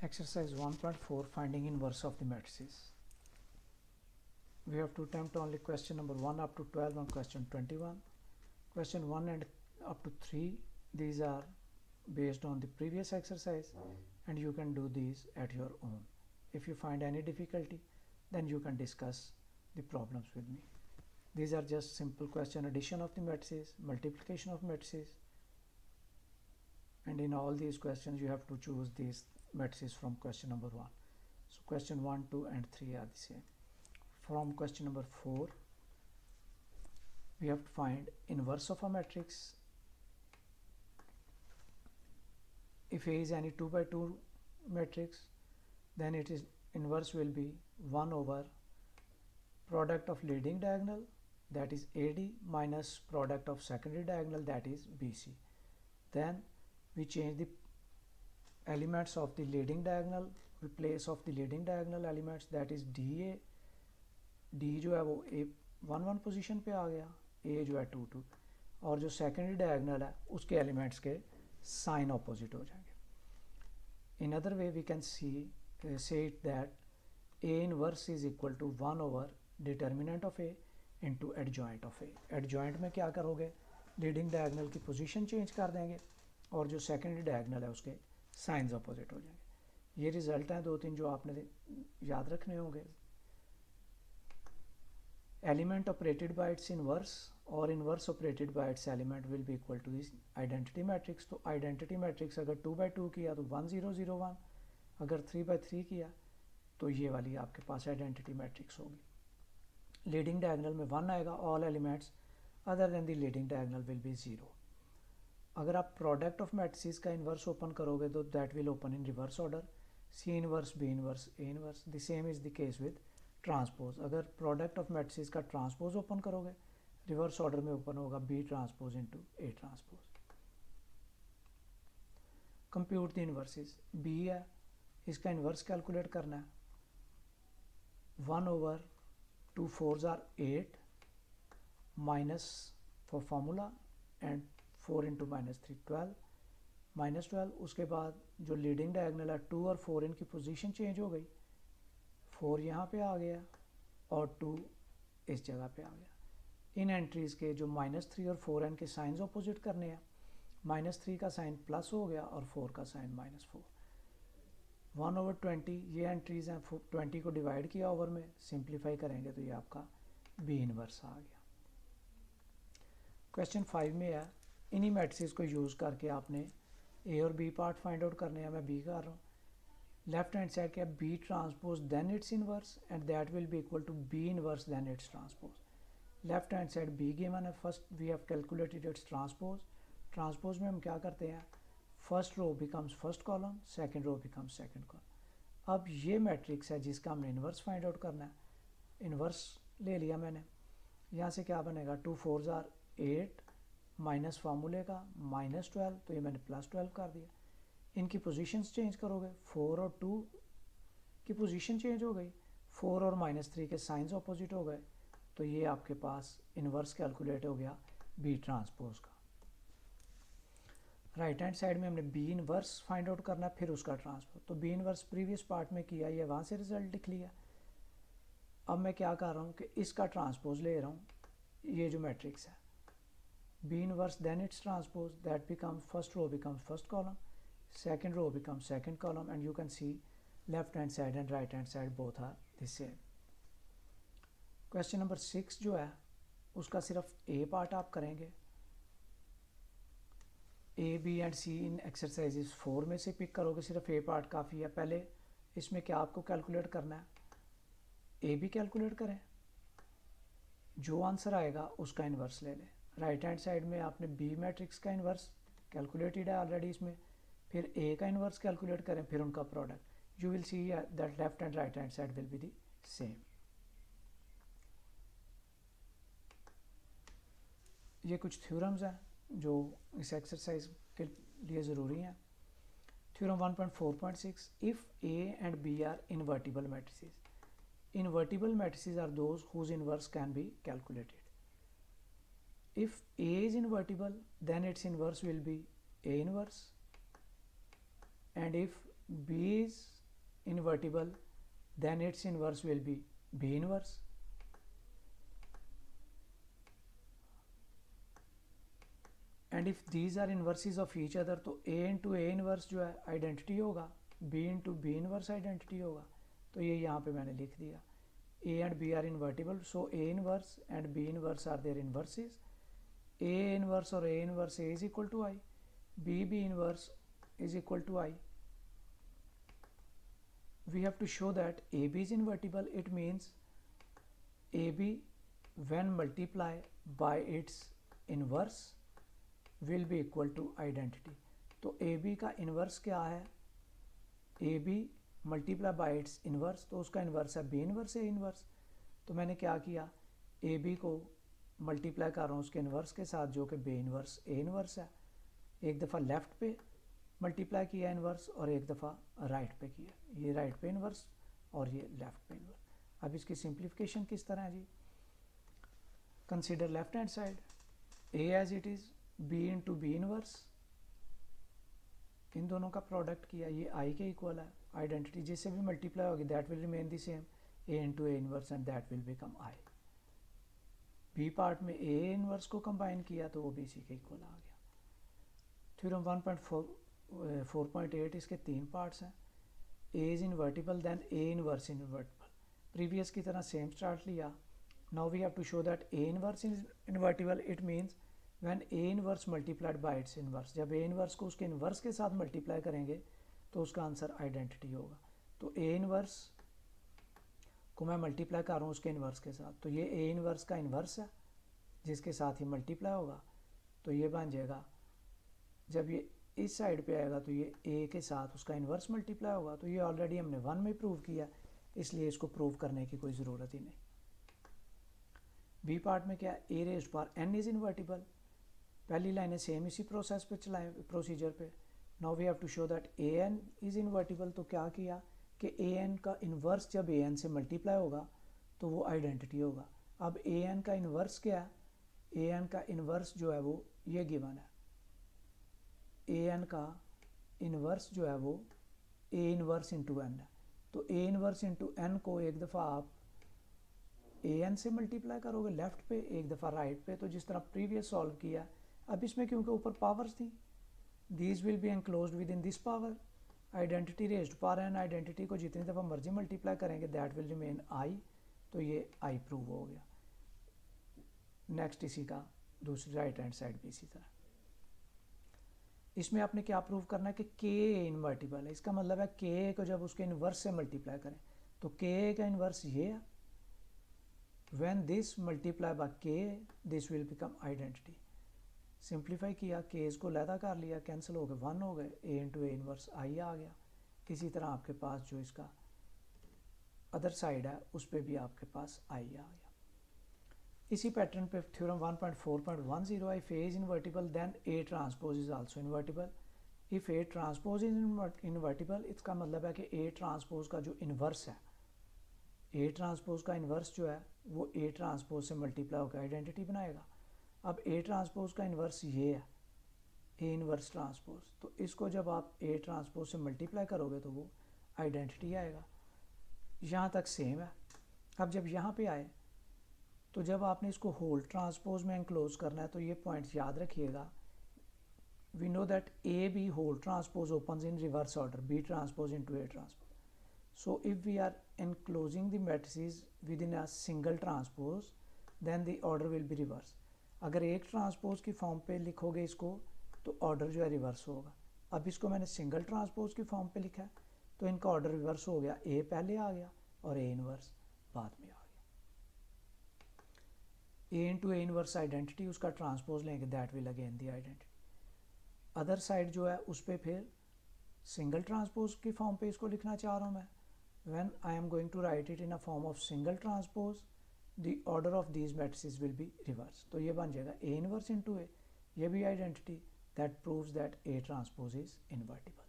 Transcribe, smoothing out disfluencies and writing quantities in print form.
Exercise 1.4, finding inverse of the matrices. We have to attempt only question number 1 up to 12 and question 21. Question 1 and up to 3, these are based on the previous exercise, and you can do these at your own. If you find any difficulty, then you can discuss the problems with me. These are just simple question: addition of the matrices, multiplication of matrices, and in all these questions you have to choose these matrices from question number 1. So question 1, 2 and 3 are the same. From question number 4, we have to find inverse of a matrix. If A is any 2 by 2 matrix, then it is inverse will be 1 over product of leading diagonal, that is AD, minus product of secondary diagonal, that is BC. Then we change the elements of the leading diagonal, replace of the leading diagonal elements, that is DA. D जो है वो A11 position पे आ गया, A जो है 2 और जो secondary diagonal है उसके एलिमेंट्स के साइन ऑपोजिट हो जाएंगे. In other way we can say it that A inverse is equal to 1 over determinant of A into adjoint of A. adjoint में क्या करोगे, लीडिंग डायगोनल की पोजीशन चेंज कर देंगे और जो सेकेंडरी डायगोनल है उसके साइंस अपोजिट हो जाएंगे. ये रिजल्ट हैं 2-3 जो आपने याद रखने होंगे. Element operated by its inverse और inverse operated by its element will be equal to this identity matrix. तो आइडेंटिटी मैट्रिक्स अगर 2 बाई 2 किया तो 1 0 0 1, अगर 3 बाई 3 किया तो ये वाली आपके पास आइडेंटिटी मैट्रिक्स होगी. लीडिंग डायगोनल में 1 आएगा, all elements other than the leading diagonal will be 0. अगर आप प्रोडक्ट ऑफ मैट्रिसेस का इन्वर्स ओपन करोगे तो that will open in reverse order, C inverse, B inverse, A inverse. The same is the case with transpose. अगर product of matrices का transpose open करोगे reverse order में open होगा B transpose into A transpose. Compute the inverses. B है, इसका inverse calculate करना है. 1 over 2 4s are 8 minus for formula and 4 into minus 3 12 minus 12. उसके बाद जो लीडिंग डायगोनल है 2 और 4 इनकी पोजीशन चेंज हो गई, 4 यहाँ पे आ गया और 2 इस जगह पे आ गया. इन एंट्रीज के जो -3 और 4 हैं इनके साइंस ऑपोजिट करने हैं. -3 का साइन प्लस हो गया और 4 का साइन -4. 1 over 20 ये एंट्रीज हैं, 20 को डिवाइड किया ओवर में, सिंप्लीफाई करेंगे तो ये आपका बी इनवर्स आ गया. क्वेश्चन 5 में है इन्हीं मैट्रिसेस को यूज़ करके आपने ए और बी पार्ट फाइंड आउट करने हैं. मैं बी कर रहा हूँ. लेफ्ट हैंड साइड क्या, B transpose then its inverse and that will be equal to B inverse then its transpose. Left hand side B given है. First we have calculated its transpose. Transpose में हम क्या करते हैं, first row becomes first column, second row becomes second column. अब ये matrix है जिसका हमने इन्वर्स फाइंड आउट करना है. इन्वर्स ले लिया मैंने. यहाँ से क्या बनेगा, 2 4s are 8 माइनस फार्मूले का -12, तो ये मैंने +12 कर दिया. इनकी पोजीशंस चेंज करोगे, 4 और 2 की पोजीशन चेंज हो गई, 4 और -3 के साइंस ऑपोजिट हो गए, तो ये आपके पास इन्वर्स कैलकुलेट हो गया बी ट्रांसपोज का. राइट हैंड साइड में हमने बी इनवर्स फाइंड आउट करना है, फिर उसका ट्रांसपोज. तो बी इनवर्स प्रीवियस पार्ट में किया, ये वहाँ से रिजल्ट लिख लिया. अब मैं क्या कर रहा हूँ कि इसका ट्रांसपोज ले रहा हूँ. ये जो मैट्रिक्स है B inverse then its transpose, that becomes first row becomes first column, second row becomes second column, and you can see left hand side and right hand side both are the same. Question number 6 जो है उसका सिर्फ A part आप करेंगे. A B and C in exercises 4 में से pick करोगे, सिर्फ ए पार्ट काफ़ी है. पहले इसमें क्या आपको कैलकुलेट करना है, ए बी कैलकुलेट करें, जो आंसर आएगा उसका इन्वर्स ले लें. राइट हैंड साइड में आपने बी मैट्रिक्स का इन्वर्स कैलकुलेटेड है ऑलरेडी इसमें, फिर ए का इन्वर्स कैलकुलेट करें, फिर उनका product. You will see that left and right hand side will be the same. ये कुछ थ्योरम्स हैं जो इस एक्सरसाइज के लिए ज़रूरी हैं. Theorem 1.4.6, if A and B are invertible matrices. Invertible matrices are those whose inverse can be calculated. If A is invertible, then its inverse will be A inverse, and if B is invertible, then its inverse will be B inverse. And if these are inverses of each other तो A into A inverse जो है identity होगा, B into B inverse identity होगा. तो ये यहाँ पे मैंने लिख दिया. A and B are invertible, so A inverse and B inverse are their inverses. A inverse और A inverse A is equal to I, B inverse is equal to I. We have to show that AB is invertible. It means AB when multiplied by its inverse will be equal to identity. तो AB का inverse क्या है? AB multiply by its inverse, तो उसका inverse है B inverse A inverse. तो मैंने क्या किया, AB को मल्टीप्लाई कर रहा हूँ उसके इन्वर्स के साथ जो कि B इन्वर्स A इन्वर्स है. एक दफ़ा लेफ़्ट पे मल्टीप्लाई किया इन्वर्स और एक दफ़ा राइट पे किया. ये राइट पे इन्वर्स और ये लेफ़्ट पे इन्वर्स. अब इसकी सिंप्लीफिकेशन किस तरह है जी? Consider left hand side, A as it is, B into B inverse, इन दोनों का प्रोडक्ट किया, ये आई के इक्वल है. आइडेंटिटी जिससे भी मल्टीप्लाई होगी that will remain the same, A into A inverse and that will become I. B part में ए इन्वर्स को कंबाइन किया तो वो बी सी के इक्वल आ गया. थ्योरम 4.8 इसके 3 पार्ट्स हैं. A is invertible then A inverse invertible. Previous की तरह सेम स्टार्ट लिया. Now we have to show that A inverse is invertible. It means when A inverse multiplied by its inverse, जब A inverse को उसके inverse के साथ multiply करेंगे तो उसका आंसर आइडेंटिटी होगा. तो ए इन्वर्स को मैं मल्टीप्लाई कर रहा हूँ उसके इन्वर्स के साथ, तो ये ए इन्वर्स का इन्वर्स है जिसके साथ ही मल्टीप्लाई होगा. तो ये बन जाएगा, जब ये इस साइड पे आएगा तो ये ए के साथ उसका इन्वर्स मल्टीप्लाई होगा. तो ये ऑलरेडी हमने 1 में प्रूव किया, इसलिए इसको प्रूव करने की कोई ज़रूरत ही नहीं. बी पार्ट में क्या, A raised power n is invertible. पहली लाइनें सेम इसी प्रोसेस पे चलाएं, प्रोसीजर पे. Now we have to show that A n is invertible. तो क्या किया कि ए एन का इन्वर्स जब ए एन से मल्टीप्लाई होगा तो वो आइडेंटिटी होगा. अब ए एन का इन्वर्स क्या है, ए एन का इन्वर्स जो है वो ये गिवन है. ए एन का इन्वर्स जो है वो ए इन्वर्स इंटू एन है. तो ए इन्वर्स इंटू एन को एक दफ़ा आप ए एन से मल्टीप्लाई करोगे लेफ़्ट पे, एक दफ़ा राइट पे, तो जिस तरह प्रीवियस सॉल्व किया. अब इसमें क्योंकि ऊपर पावर्स थी, these will be enclosed within this power. Identity raised power N, identity को जितनी दफ़ा मर्जी मल्टीप्लाई करेंगे दैट विल रिमेन आई. तो ये आई प्रूव हो गया. नेक्स्ट इसी का दूसरी राइट हैंड साइड भी इसी तरह. इसमें आपने क्या प्रूव करना है कि के इन्वर्टिबल है. इसका मतलब है के को जब उसके इन्वर्स से मल्टीप्लाई करें तो के का इन्वर्स ये है. व्हेन दिस मल्टीप्लाई बाय के this will become identity. Simplify किया, केस को लैदा कर लिया, कैंसिल हो गए, 1 हो गए, ए इंटू ए इन्वर्स आई आ गया. इसी तरह आपके पास जो इसका अदर साइड है उस पर भी आपके पास आई आ गया. इसी पैटर्न पे theorem 1.4.10, if A is invertible then A transpose is also invertible. If A transpose is invertible, इसका मतलब है कि ए ट्रांसपोज का जो इन्वर्स है, ए ट्रांसपोज का इन्वर्स जो है वो ए ट्रांसपोज से मल्टीप्लाई होकर आइडेंटिटी बनाएगा. अब ए ट्रांसपोज का इन्वर्स ये है, ए इन्वर्स ट्रांसपोज. तो इसको जब आप ए ट्रांसपोज से मल्टीप्लाई करोगे तो वो आइडेंटिटी आएगा. यहाँ तक सेम है. अब जब यहाँ पे आए तो जब आपने इसको होल ट्रांसपोज में एनक्लोज करना है तो ये पॉइंट्स याद रखिएगा. We know that A B whole transpose opens in reverse order, B transpose into A transpose. So if we are enclosing the matrices within a single transpose then the order will be reverse. अगर एक transpose की form पे लिखोगे इसको तो order जो है reverse होगा. अब इसको मैंने सिंगल ट्रांसपोज की फॉर्म पे लिखा है तो इनका ऑर्डर रिवर्स हो गया. ए पहले आ गया और ए इनवर्स बाद में आ गया. ए इंटू ए इनवर्स आइडेंटिटी, उसका ट्रांसपोज लेंगे that will again the identity. Other side जो है उस पर फिर सिंगल ट्रांसपोज की फॉर्म पे इसको लिखना चाह रहा हूँ मैं. When I am going to write it in a form of single transpose, the order of these matrices will be reversed. तो ये बन जाएगा A inverse into A. ये भी identity that proves that A transpose is invertible.